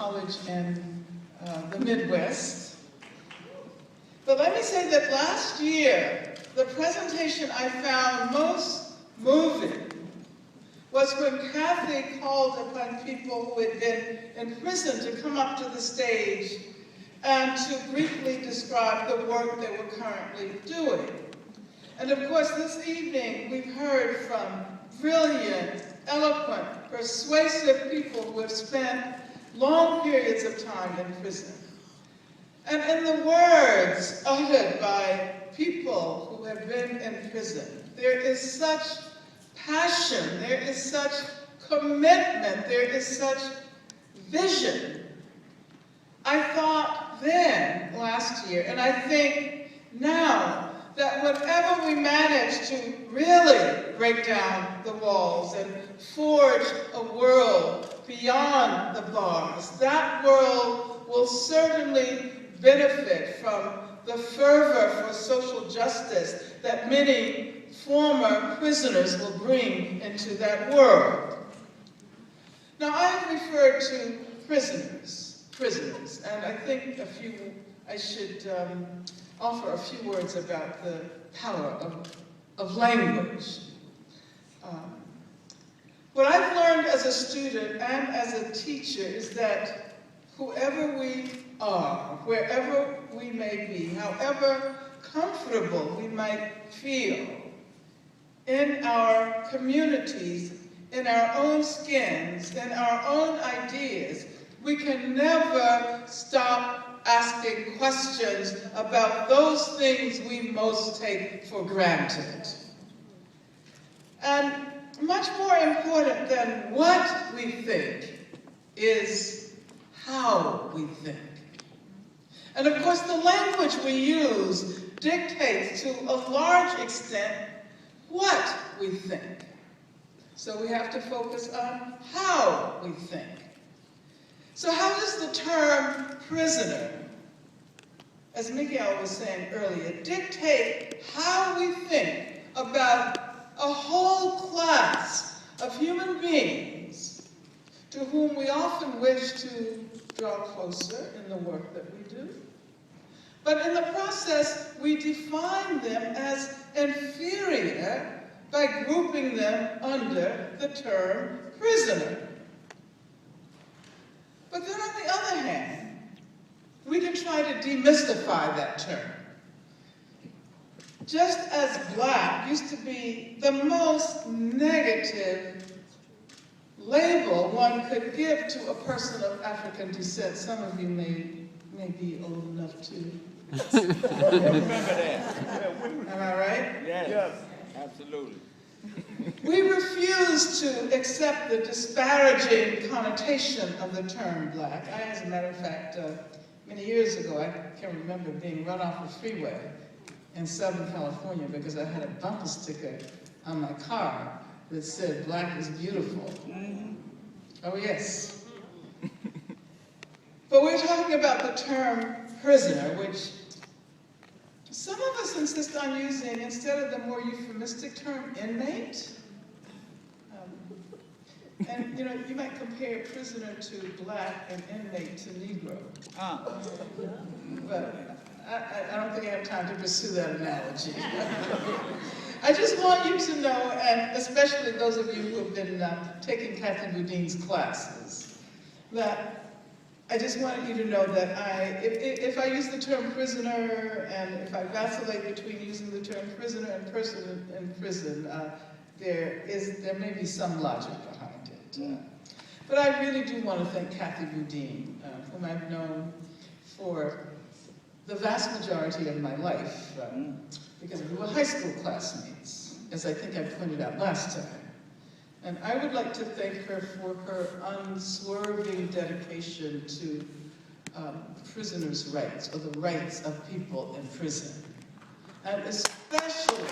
college in the Midwest. But let me say that last year, the presentation I found most moving was when Kathy called upon people who had been in prison to come up to the stage and to briefly describe the work they were currently doing. And of course, this evening, we've heard from brilliant, eloquent, persuasive people who have spent long periods of time in prison. And in the words uttered by people who have been in prison, there is such passion, there is such commitment, there is such vision. I thought then, last year, and I think now, that whenever we manage to really break down the walls and forge a world beyond the bars, that world will certainly benefit from the fervor for social justice that many former prisoners will bring into that world. Now, I have referred to prisoners, and I think I should offer a few words about the power of language. What I've learned as a student and as a teacher is that whoever we are, wherever we may be, however comfortable we might feel in our communities, in our own skins, in our own ideas, we can never stop asking questions about those things we most take for granted. And much more important than what we think is how we think. And of course, the language we use dictates to a large extent what we think. So we have to focus on how we think. So how does the term prisoner, as Miguel was saying earlier, dictate how we think about a whole class of human beings to whom we often wish to draw closer in the work that we do? But in the process, we define them as inferior by grouping them under the term prisoner. But then on the other hand, we can try to demystify that term. Just as black used to be the most negative label one could give to a person of African descent, some of you may be old enough to remember that. Am I right? Yes, absolutely. We refuse to accept the disparaging connotation of the term black. I, as a matter of fact, many years ago, I can remember being run off a freeway in Southern California because I had a bumper sticker on my car that said, "Black is beautiful." Mm-hmm. Oh, yes. But we're talking about the term prisoner, which some of us insist on using instead of the more euphemistic term inmate. And you might compare prisoner to black and inmate to Negro. But I don't think I have time to pursue that analogy. I just want you to know, and especially those of you who have been taking Kathy Boudin's classes, that I just want you to know that if I use the term prisoner, and if I vacillate between using the term prisoner and person in prison, there may be some logic behind it. But I really do want to thank Kathy Boudin, whom I've known for the vast majority of my life, because we were high school classmates, as I think I pointed out last time. And I would like to thank her for her unswerving dedication to prisoners' rights, or the rights of people in prison. And especially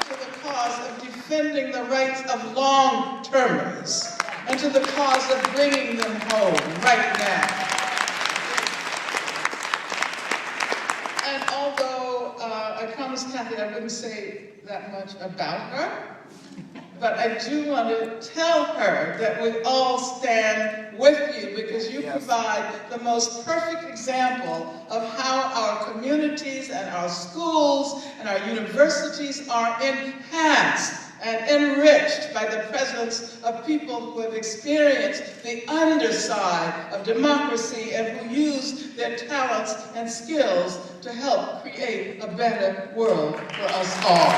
to the cause of defending the rights of long-termers, and to the cause of bringing them home right now. And although I promised Kathy I wouldn't say that much about her, but I do want to tell her that we all stand with you because you provide the most perfect example of how our communities and our schools and our universities are enhanced and enriched by the presence of people who have experienced the underside of democracy and who use their talents and skills to help create a better world for us all.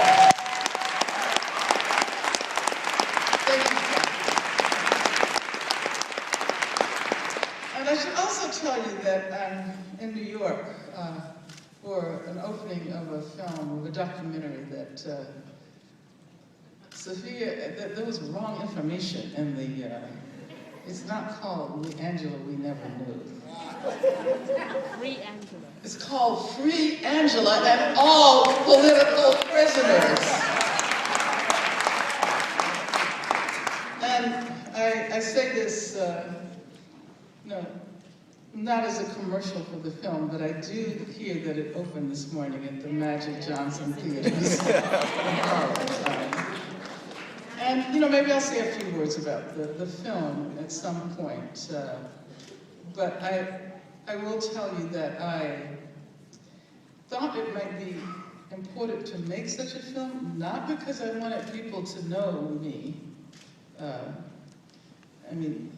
And I should also tell you that I'm in New York for an opening of a film, of a documentary that Sophia, there was wrong information in the, it's not called Angela We Never Knew. Free Angela. It's called Free Angela and All Political Prisoners. And I say this, no, not as a commercial for the film, but I do hear that it opened this morning at the Magic Johnson Theaters in Harlem. And, you know, maybe I'll say a few words about the film at some point. But I will tell you that I thought it might be important to make such a film, not because I wanted people to know me. I mean,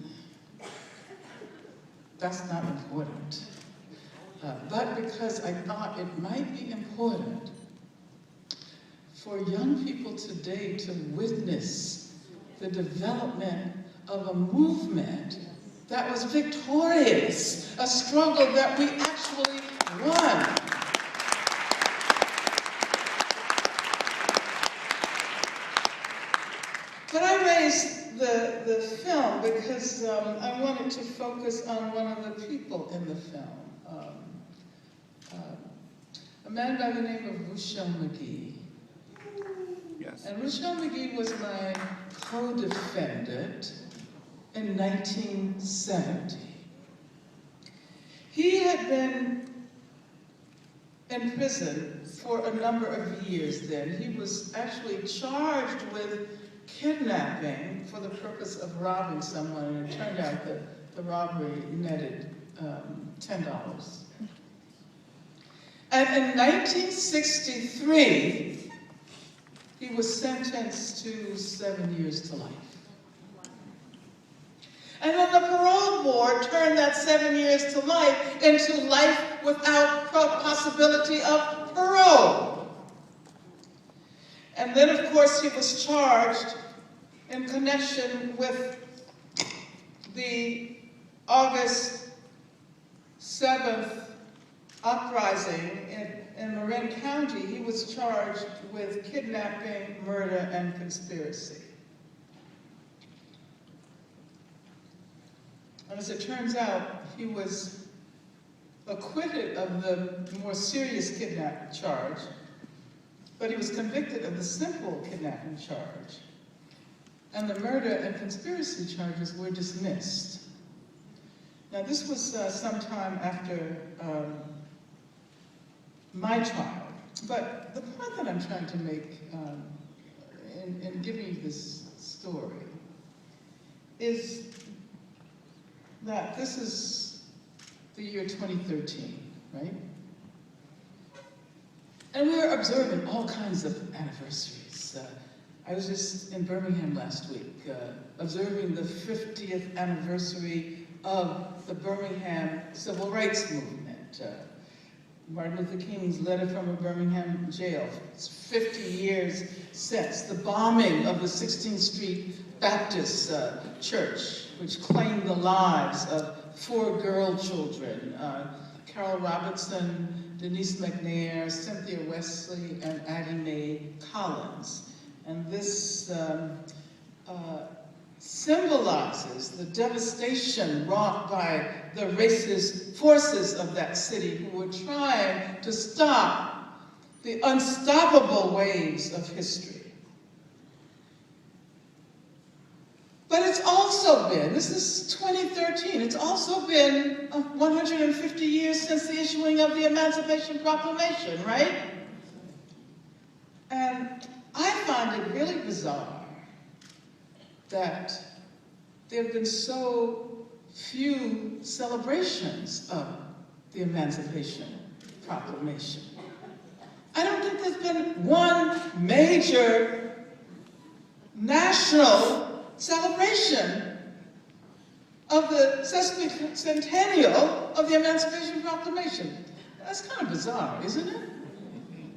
that's not important. But because I thought it might be important for young people today to witness the development of a movement that was victorious, a struggle that we actually won. But I raised the film because I wanted to focus on one of the people in the film, a man by the name of Rochelle McGee. Yes. And Rochelle McGee was my co-defendant in 1970. He had been in prison for a number of years then. He was actually charged with kidnapping for the purpose of robbing someone, and it turned out that the robbery netted $10. And in 1963, he was sentenced to 7 years to life. And then the parole board turned that 7 years to life into life without possibility of parole. And then, of course, he was charged in connection with the August 7th uprising in Marin County. He was charged with kidnapping, murder, and conspiracy. And as it turns out, he was acquitted of the more serious kidnapping charge, but he was convicted of the simple kidnapping charge. And the murder and conspiracy charges were dismissed. Now, this was sometime after my trial. But the point that I'm trying to make in giving you this story is that this is the year 2013, right? And we're observing all kinds of anniversaries. I was just in Birmingham last week, observing the 50th anniversary of the Birmingham Civil Rights Movement. Martin Luther King's letter from a Birmingham jail. It's 50 years since the bombing of the 16th Street Baptist Church, which claimed the lives of 4 girl children, Carol Robertson, Denise McNair, Cynthia Wesley, and Addie Mae Collins. And this symbolizes the devastation wrought by the racist forces of that city who were trying to stop the unstoppable waves of history. But it's also been, this is 2013, it's also been 150 years since the issuing of the Emancipation Proclamation, right? And I find it really bizarre that there have been so few celebrations of the Emancipation Proclamation. I don't think there's been one major national celebration of the sesquicentennial of the Emancipation Proclamation. That's kind of bizarre, isn't it?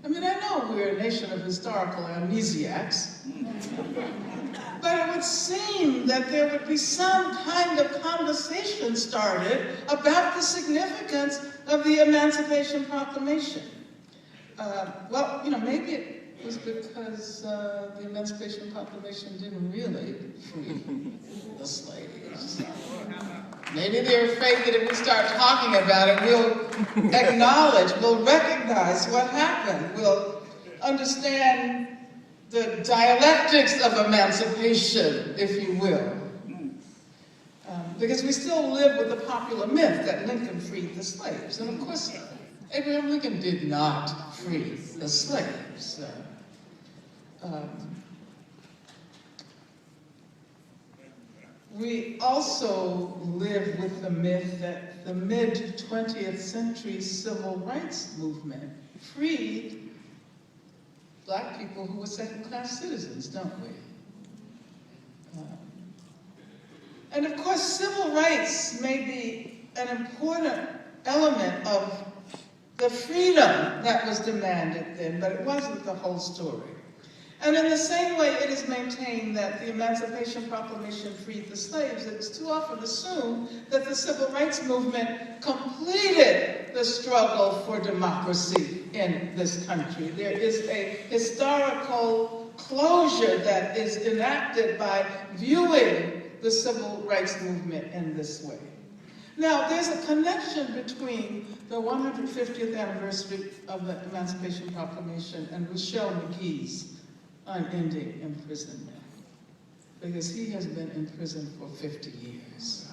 I mean, I know we're a nation of historical amnesiacs, but it would seem that there would be some kind of conversation started about the significance of the Emancipation Proclamation. Well, you know, maybe it was because the Emancipation Proclamation didn't really free the slaves. Maybe they're afraid that if we start talking about it, we'll acknowledge, we'll recognize what happened, we'll understand the dialectics of emancipation, if you will. Because we still live with the popular myth that Lincoln freed the slaves. And of course, Abraham Lincoln did not free the slaves. We also live with the myth that the mid-20th century civil rights movement freed Black people who were second-class citizens, don't we? And of course, civil rights may be an important element of the freedom that was demanded then, but it wasn't the whole story. And in the same way, it is maintained that the Emancipation Proclamation freed the slaves. It is too often assumed that the civil rights movement completed the struggle for democracy in this country. There is a historical closure that is enacted by viewing the civil rights movement in this way. Now, there's a connection between the 150th anniversary of the Emancipation Proclamation and Ruchell Magee's unending imprisonment, because he has been in prison for 50 years.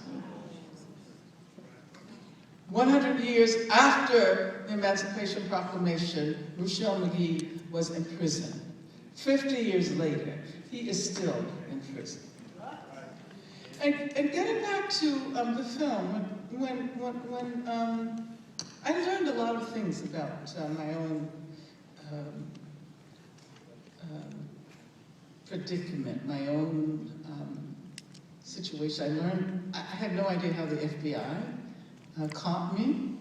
100 years after the Emancipation Proclamation, Ruchell Magee was in prison. 50 years later, he is still in prison. And getting back to the film, when I learned a lot of things about my own predicament, my own situation. I learned, I had no idea how the FBI caught me.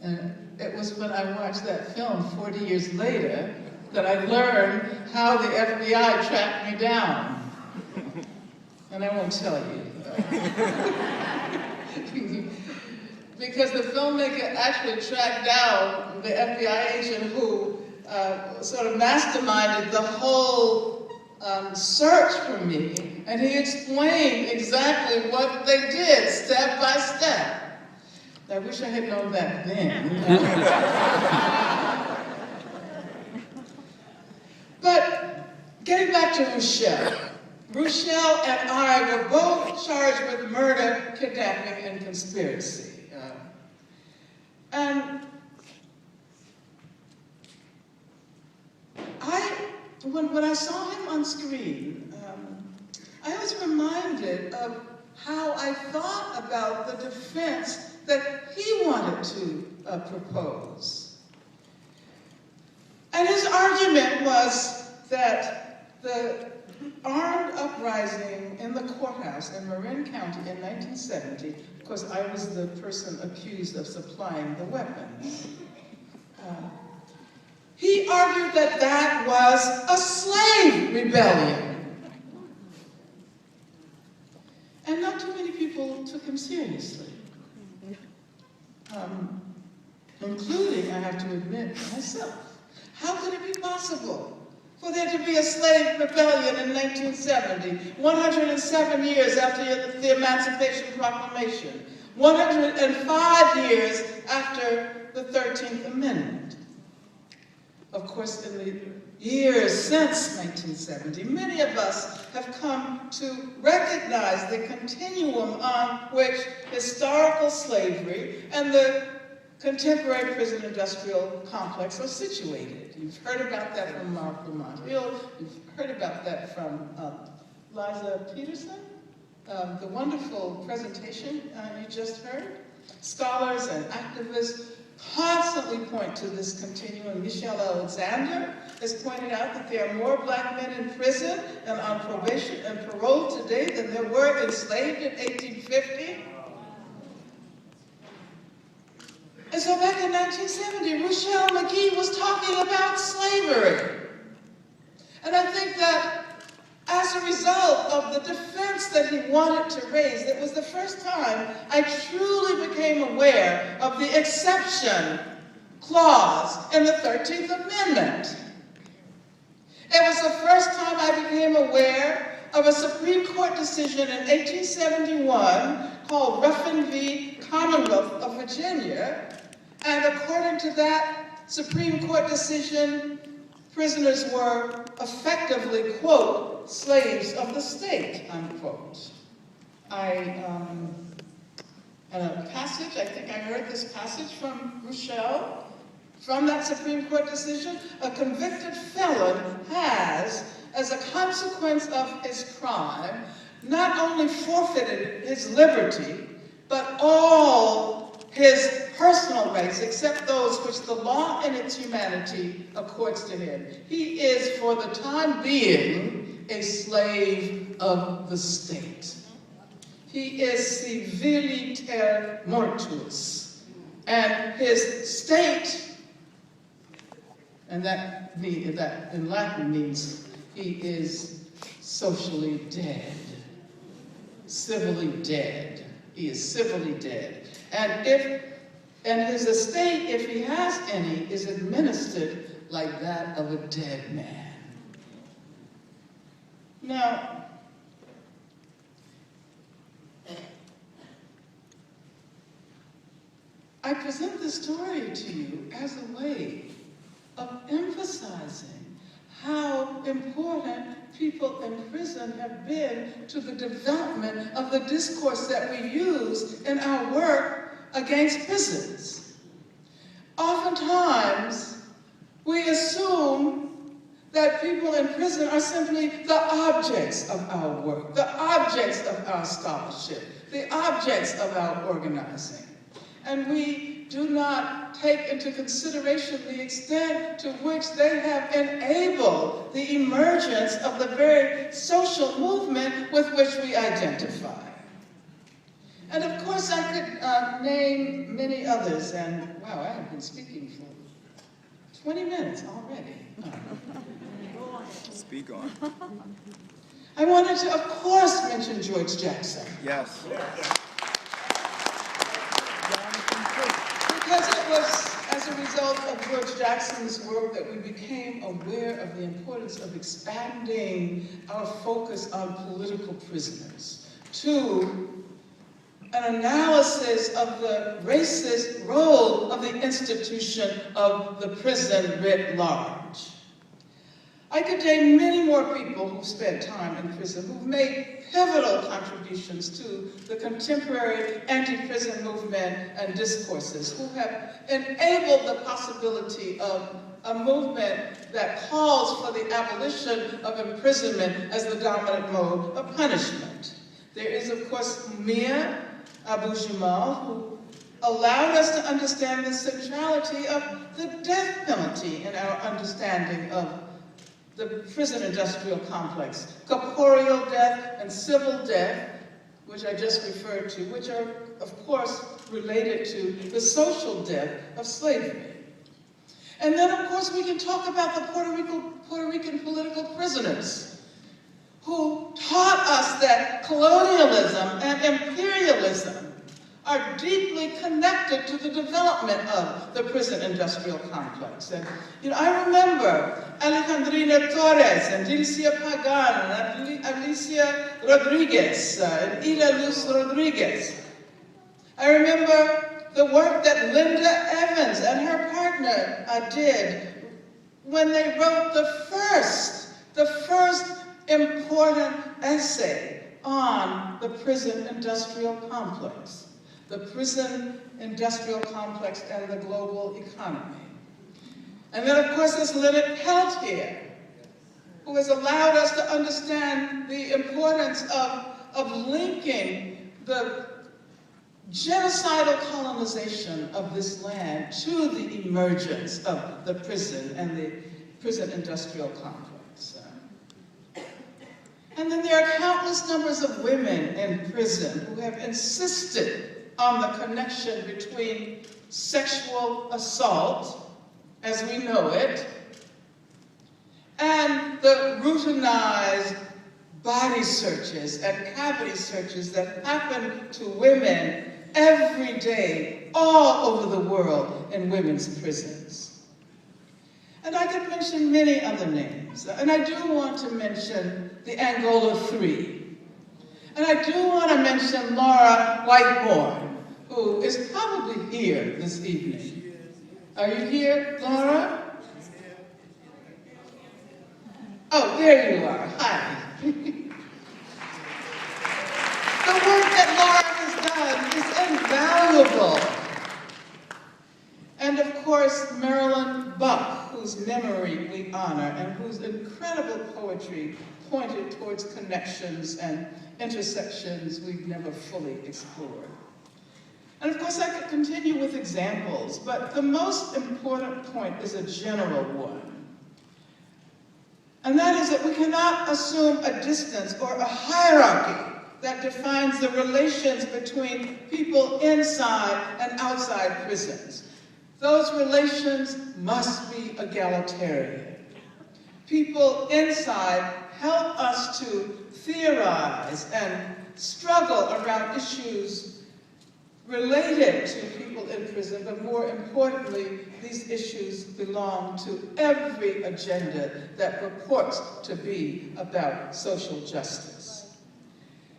And it was when I watched that film 40 years later that I learned how the FBI tracked me down. And I won't tell you. Because the filmmaker actually tracked down the FBI agent who sort of masterminded the whole search for me, and he explained exactly what they did, step by step. I wish I had known that then. But getting back to Ruchell. Ruchell and I were both charged with murder, kidnapping, and conspiracy. And when I saw him on screen, I was reminded of how I thought about the defense that he wanted to propose. And his argument was that the armed uprising in the courthouse in Marin County in 1970, of course I was the person accused of supplying the weapons, he argued that that was a slave rebellion. And not too many people took him seriously. Including, I have to admit, myself. How could it be possible for there to be a slave rebellion in 1970, 107 years after the Emancipation Proclamation, 105 years after the 13th Amendment? Of course, in the years since 1970, many of us have come to recognize the continuum on which historical slavery and the contemporary prison industrial complex are situated. You've heard about that from Mark Lamont Hill. You've heard about that from Liza Peterson, the wonderful presentation you just heard. Scholars and activists constantly point to this continuum. Michelle Alexander has pointed out that there are more black men in prison and on probation and parole today than there were enslaved in 1850. And so back in 1970, Ruchell McGee was talking about slavery. And I think that as a result of the defense that he wanted to raise, it was the first time I truly became aware of the exception clause in the 13th Amendment. It was the first time I became aware of a Supreme Court decision in 1871 called Ruffin v. Commonwealth of Virginia. And according to that Supreme Court decision, prisoners were effectively, quote, slaves of the state, unquote. And a passage, I think I heard this passage from Ruchell, from that Supreme Court decision: a convicted felon has, as a consequence of his crime, not only forfeited his liberty, but all his personal rights, except those which the law in its humanity accords to him. He is, for the time being, a slave of the state. He is civiliter mortuus. And his state, and that in Latin means he is socially dead, civilly dead. He is civilly dead. And his estate, if he has any, is administered like that of a dead man. Now, I present this story to you as a way of emphasizing how important people in prison have been to the development of the discourse that we use in our work against prisons. Oftentimes, we assume that people in prison are simply the objects of our work, the objects of our scholarship, the objects of our organizing. And we do not take into consideration the extent to which they have enabled the emergence of the very social movement with which we identify. And of course, I could name many others, and wow, I have been speaking for 20 minutes already. Speak on. I wanted to, of course, mention George Jackson. Yes. Because it was as a result of George Jackson's work that we became aware of the importance of expanding our focus on political prisoners to an analysis of the racist role of the institution of the prison writ large. I could name many more people who spent time in prison, who've made pivotal contributions to the contemporary anti-prison movement and discourses, who have enabled the possibility of a movement that calls for the abolition of imprisonment as the dominant mode of punishment. There is, of course, Mia Abu-Jamal, who allowed us to understand the centrality of the death penalty in our understanding of the prison industrial complex. Corporeal death and civil death, which I just referred to, which are, of course, related to the social death of slavery. And then, of course, we can talk about the Puerto Rican political prisoners, who taught us that colonialism and imperialism are deeply connected to the development of the prison industrial complex. And I remember Alejandrina Torres and Dilcia Pagan and Alicia Rodriguez and Ida Luz Rodriguez. I remember the work that Linda Evans and her partner did when they wrote the first important essay on the prison industrial complex. The prison industrial complex and the global economy. And then, of course, there's Leonard Peltier, who has allowed us to understand the importance of linking the genocidal colonization of this land to the emergence of the prison and the prison industrial complex. And then there are countless numbers of women in prison who have insisted on the connection between sexual assault, as we know it, and the routinized body searches and cavity searches that happen to women every day all over the world in women's prisons. And I could mention many other names, and I do want to mention the Angola Three. And I do want to mention Laura Whitehorn, who is probably here this evening. Are you here, Laura? Oh, there you are. Hi. The work that Laura has done is invaluable. And of course, Marilyn Buck, whose memory we honor and whose incredible poetry pointed towards connections and intersections we've never fully explored. And of course, I could continue with examples, but the most important point is a general one. And that is that we cannot assume a distance or a hierarchy that defines the relations between people inside and outside prisons. Those relations must be egalitarian. People inside help us to theorize and struggle around issues related to people in prison, but more importantly, these issues belong to every agenda that purports to be about social justice.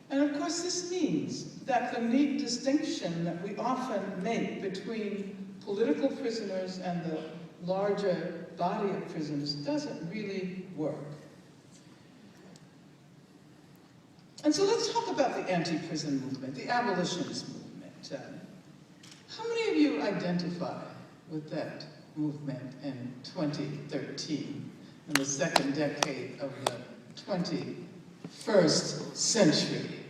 And of course, this means that the neat distinction that we often make between political prisoners and the larger body of prisoners doesn't really work. And so let's talk about the anti-prison movement, the abolitionist movement. How many of you identify with that movement in 2013, in the second decade of the 21st century?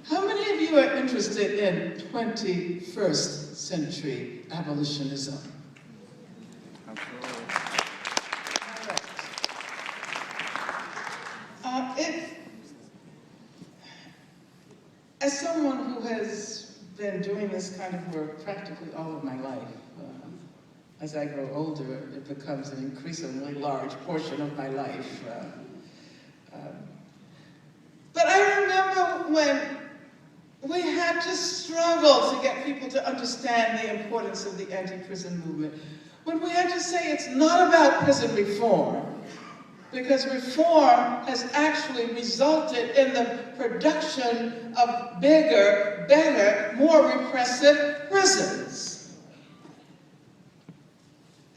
How many of you are interested in 21st century abolitionism? Absolutely. All right. As someone who has been doing this kind of work practically all of my life, as I grow older, it becomes an increasingly large portion of my life. But I remember when we had to struggle to get people to understand the importance of the anti-prison movement, when we had to say it's not about prison reform, because reform has actually resulted in the production of bigger, better, more repressive prisons.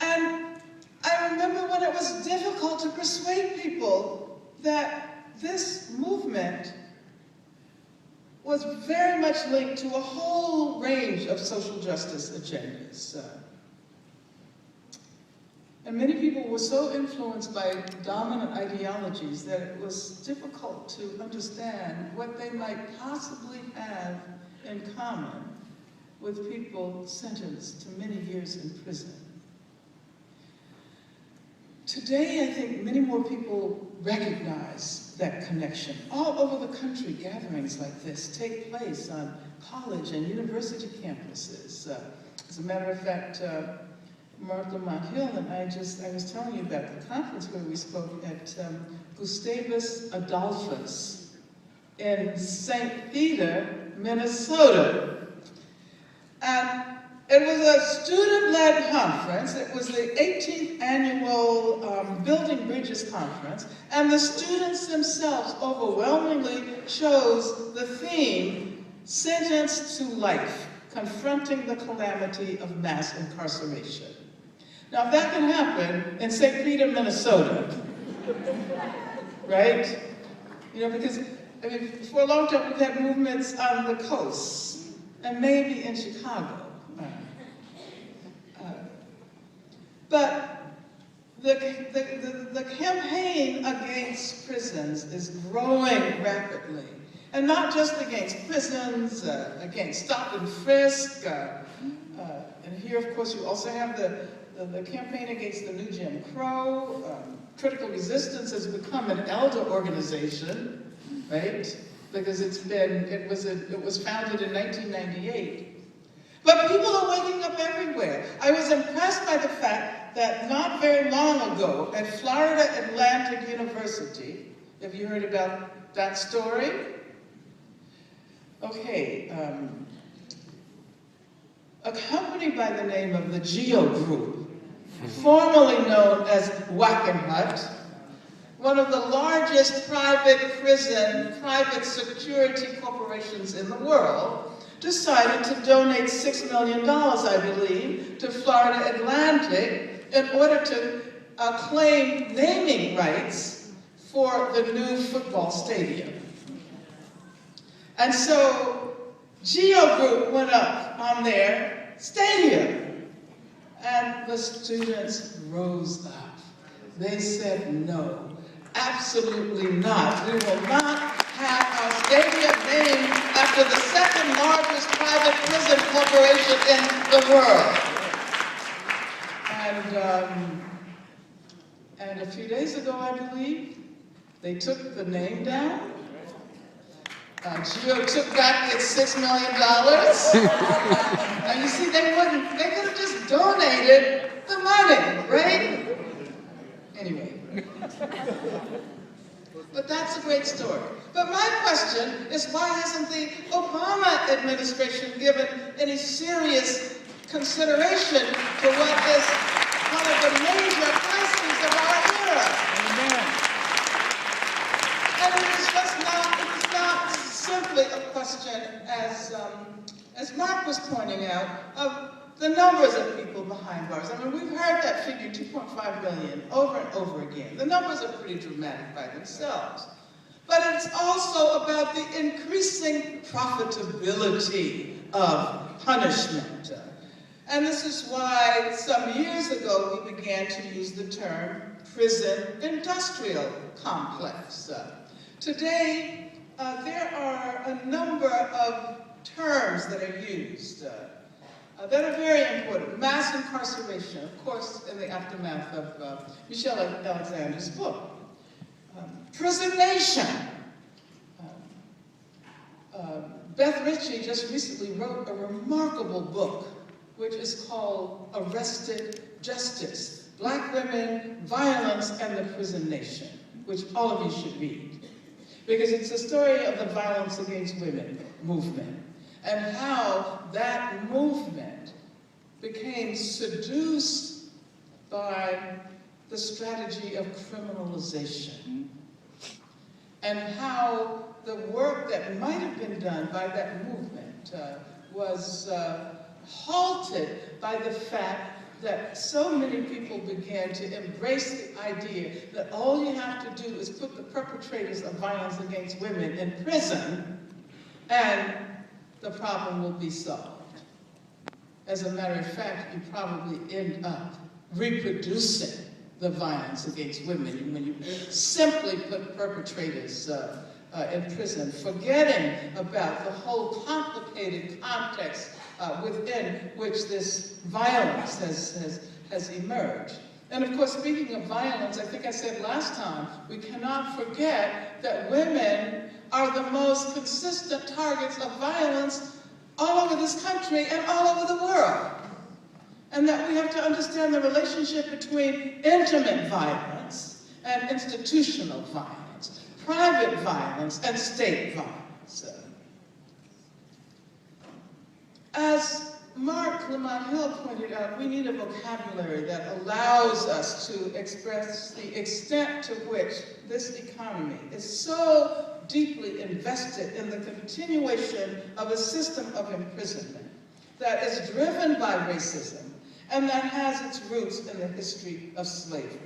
And I remember when it was difficult to persuade people that this movement was very much linked to a whole range of social justice agendas. And many people were so influenced by dominant ideologies that it was difficult to understand what they might possibly have in common with people sentenced to many years in prison. Today, I think many more people recognize that connection. All over the country, gatherings like this take place on college and university campuses. As a matter of fact, Martha Montiel and I was telling you about the conference where we spoke at Gustavus Adolphus in St. Peter, Minnesota. And it was a student-led conference. It was the 18th annual Building Bridges Conference, and the students themselves overwhelmingly chose the theme, Sentenced to Life, Confronting the Calamity of Mass Incarceration. Now, if that can happen in St. Peter, Minnesota, right? You know, because, I mean, for a long time we've had movements on the coast, and maybe in Chicago. But the campaign against prisons is growing rapidly. And not just against prisons, against stop and frisk. And here, of course, you also have the campaign against the new Jim Crow. Critical Resistance has become an elder organization, right? Because it was founded in 1998. But people are waking up everywhere. I was impressed by the fact that not very long ago at Florida Atlantic University, have you heard about that story? Okay, a company by the name of the Geo Group, formerly known as Mualimm-ak, one of the largest private security corporations in the world, decided to donate $6 million, I believe, to Florida Atlantic in order to claim naming rights for the new football stadium. And so Geo Group went up on their stadium, and the students rose up. They said, no, absolutely not. We will not have our stadium named after the second largest private prison corporation in the world. And a few days ago, I believe, they took the name down. Geo took back its $6 million. Now you see, they could have just donated the money, right? Anyway. But that's a great story. But my question is, why hasn't the Obama administration given any serious consideration to what is one of the major crises of our era? Amen. And it is just not simply a question, as Mark was pointing out, of the numbers of people behind bars. I mean, we've heard that figure, 2.5 million, over and over again. The numbers are pretty dramatic by themselves. But it's also about the increasing profitability of punishment. And this is why some years ago we began to use the term prison industrial complex. Today, there are a number of terms that are used that are very important. Mass incarceration, of course, in the aftermath of Michelle Alexander's book. Prisonation. Beth Ritchie just recently wrote a remarkable book, which is called Arrested Justice: Black Women, Violence, and the Prison Nation, which all of you should read. Because it's the story of the violence against women movement, and how that movement became seduced by the strategy of criminalization, and how the work that might have been done by that movement was halted by the fact that so many people began to embrace the idea that all you have to do is put the perpetrators of violence against women in prison, and the problem will be solved. As a matter of fact, you probably end up reproducing the violence against women when you simply put perpetrators in prison, forgetting about the whole complicated context within which this violence has emerged. And of course, speaking of violence, I think I said last time, we cannot forget that women are the most consistent targets of violence all over this country and all over the world. And that we have to understand the relationship between intimate violence and institutional violence, private violence and state violence. As Mark Lamont Hill pointed out, we need a vocabulary that allows us to express the extent to which this economy is so deeply invested in the continuation of a system of imprisonment that is driven by racism and that has its roots in the history of slavery.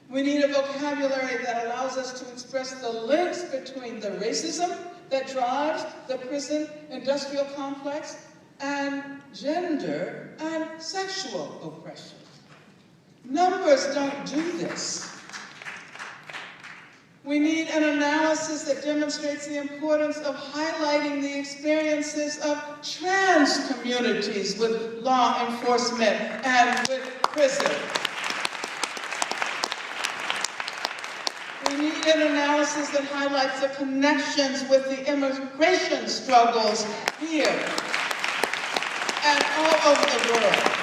We need a vocabulary that allows us to express the links between the racism that drives the prison industrial complex and gender and sexual oppression. Numbers don't do this. We need an analysis that demonstrates the importance of highlighting the experiences of trans communities with law enforcement and with prison. We need an analysis that highlights the connections with the immigration struggles here and all over the world.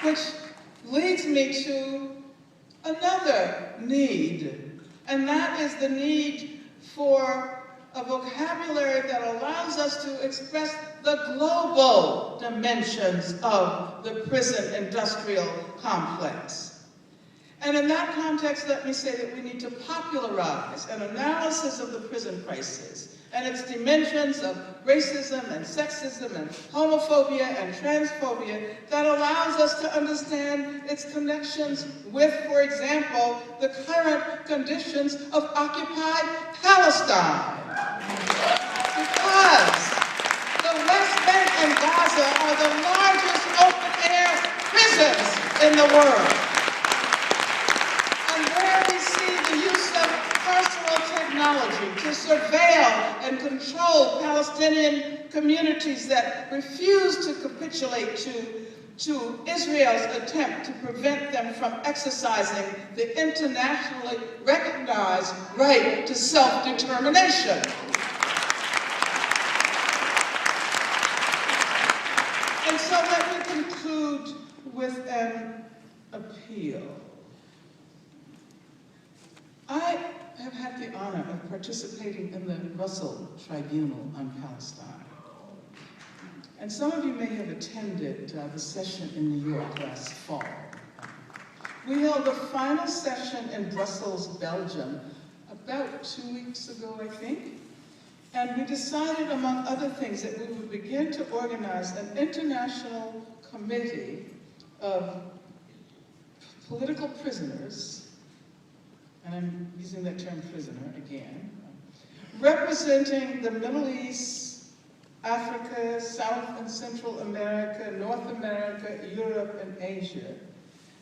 Which leads me to another need, and that is the need for a vocabulary that allows us to express the global dimensions of the prison industrial complex. And in that context, let me say that we need to popularize an analysis of the prison crisis and its dimensions of racism and sexism and homophobia and transphobia that allows us to understand its connections with, for example, the current conditions of occupied Palestine. Because the West Bank and Gaza are the largest open-air prisons in the world. And where we see the use of carceral technology to surveil and control Palestinian communities that refuse to capitulate to Israel's attempt to prevent them from exercising the internationally recognized right to self-determination. And so let me conclude with an appeal. I have had the honor of participating in the Russell Tribunal on Palestine. And some of you may have attended the session in New York last fall. We held the final session in Brussels, Belgium, about 2 weeks ago, I think. And we decided, among other things, that we would begin to organize an international committee of political prisoners, and I'm using that term prisoner again, representing the Middle East, Africa, South and Central America, North America, Europe, and Asia.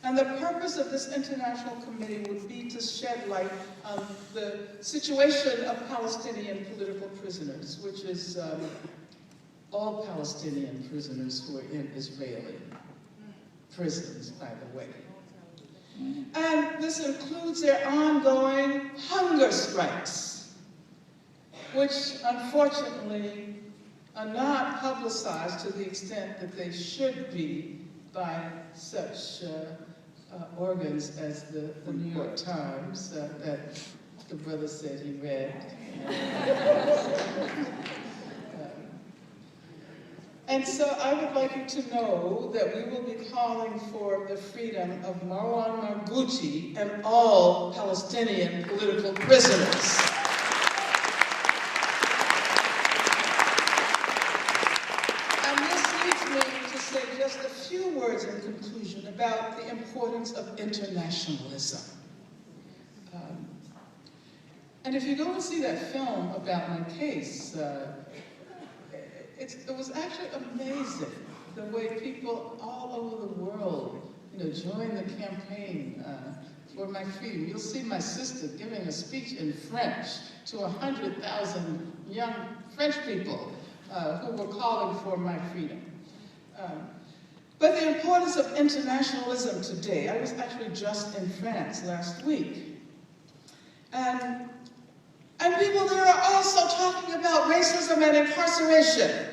And the purpose of this international committee would be to shed light on the situation of Palestinian political prisoners, which is all Palestinian prisoners who are in Israeli prisons, by the way. And this includes their ongoing hunger strikes, which unfortunately are not publicized to the extent that they should be by such organs as the New York Times that the brother said he read. And so I would like you to know that we will be calling for the freedom of Mualimmak and all Palestinian political prisoners. And this leads me to say just a few words in conclusion about the importance of internationalism. And if you go and see that film about my case, it was actually amazing the way people all over the world, joined the campaign for my freedom. You'll see my sister giving a speech in French to 100,000 young French people who were calling for my freedom. But the importance of internationalism today, I was actually just in France last week. And people there are also talking about racism and incarceration.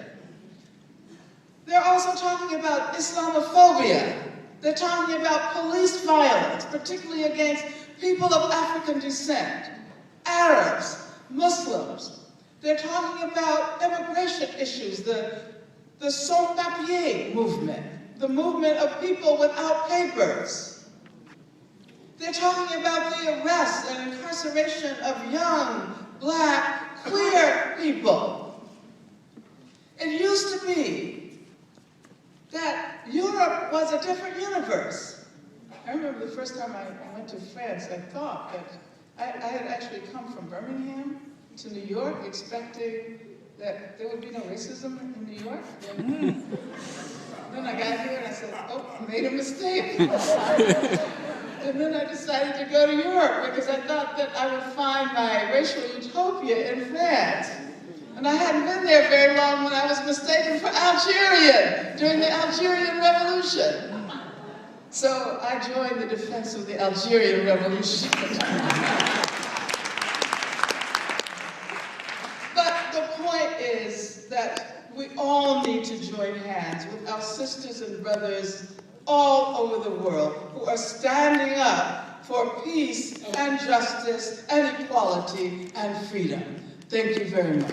They're also talking about Islamophobia. They're talking about police violence, particularly against people of African descent, Arabs, Muslims. They're talking about immigration issues, the sans-papiers movement, the movement of people without papers. They're talking about the arrest and incarceration of young, black, queer people. It used to be that Europe was a different universe. I remember the first time I went to France, I thought that I had actually come from Birmingham to New York expecting that there would be no racism in New York. then I got here and I said, oh, I made a mistake. And then I decided to go to Europe because I thought that I would find my racial utopia in France. And I hadn't been there very long when I was mistaken for Algerian during the Algerian Revolution. So I joined the defense of the Algerian Revolution. But the point is that we all need to join hands with our sisters and brothers all over the world who are standing up for peace and justice and equality and freedom. Thank you very much.